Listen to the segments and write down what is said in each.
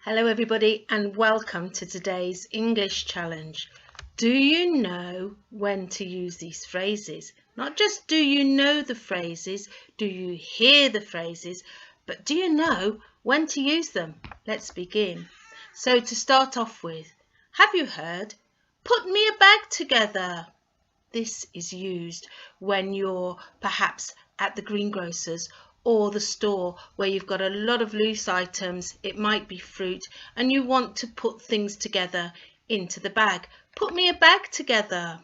Hello everybody and welcome to today's English challenge. Do you know when to use these phrases? Not just do you know the phrases, do you hear the phrases, but do you know when to use them? Let's begin. So to start off with, have you heard, put me a bag together? This is used when you're perhaps at the greengrocer's or the store where you've got a lot of loose items, it might be fruit, and you want to put things together into the bag. Put me a bag together.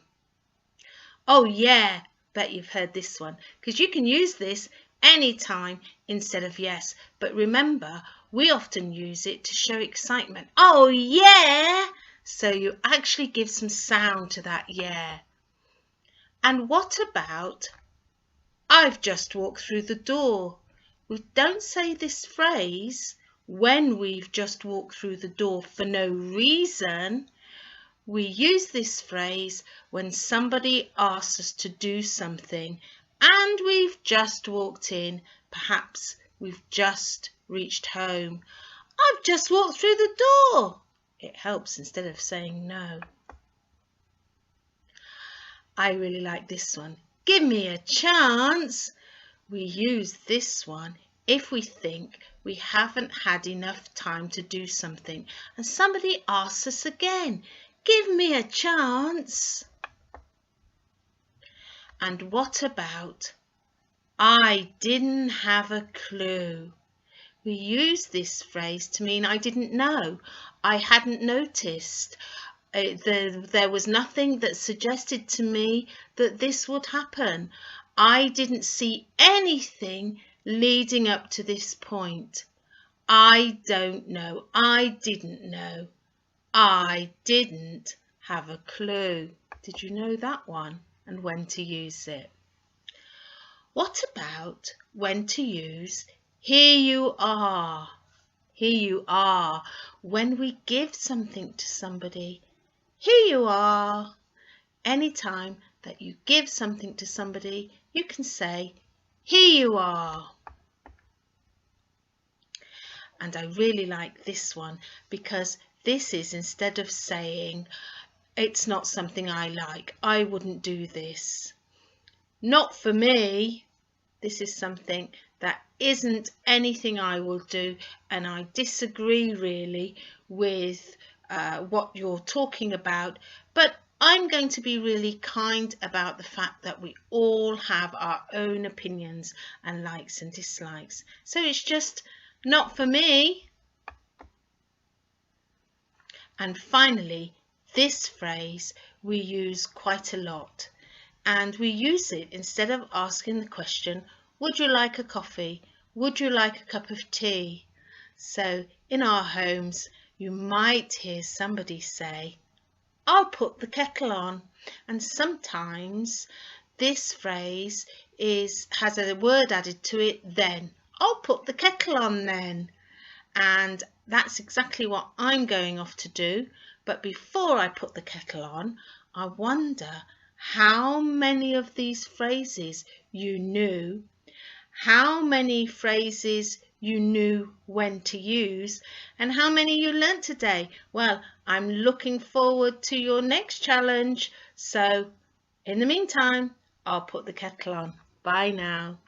Oh yeah, bet you've heard this one, because you can use this anytime instead of yes. But remember, we often use it to show excitement. Oh yeah! So you actually give some sound to that yeah. And what about I've just walked through the door? We don't say this phrase when we've just walked through the door for no reason. We use this phrase when somebody asks us to do something and we've just walked in. Perhaps we've just reached home. I've just walked through the door. It helps instead of saying no. I really like this one. Give me a chance. We use this one if we think we haven't had enough time to do something and somebody asks us again, give me a chance. And what about I didn't have a clue? We use this phrase to mean I didn't know, I hadn't noticed. There was nothing that suggested to me that this would happen. I didn't see anything leading up to this point. I don't know. I didn't know. I didn't have a clue. Did you know that one and when to use it? What about when to use here you are? Here you are. When we give something to somebody, here you are. Anytime that you give something to somebody, you can say, here you are. And I really like this one because this is instead of saying, it's not something I like, I wouldn't do this. Not for me. This is something that isn't anything I will do, and I disagree really with what you're talking about, but I'm going to be really kind about the fact that we all have our own opinions and likes and dislikes. So it's just not for me. And finally, this phrase we use quite a lot, and we use it instead of asking the question, would you like a coffee? Would you like a cup of tea? So in our homes, you might hear somebody say, I'll put the kettle on. And sometimes this phrase has a word added to it, then. I'll put the kettle on then. And that's exactly what I'm going off to do. But before I put the kettle on, I wonder how many of these phrases you knew, how many phrases you knew when to use, and how many you learnt today. Well, I'm looking forward to your next challenge. So in the meantime, I'll put the kettle on. Bye now.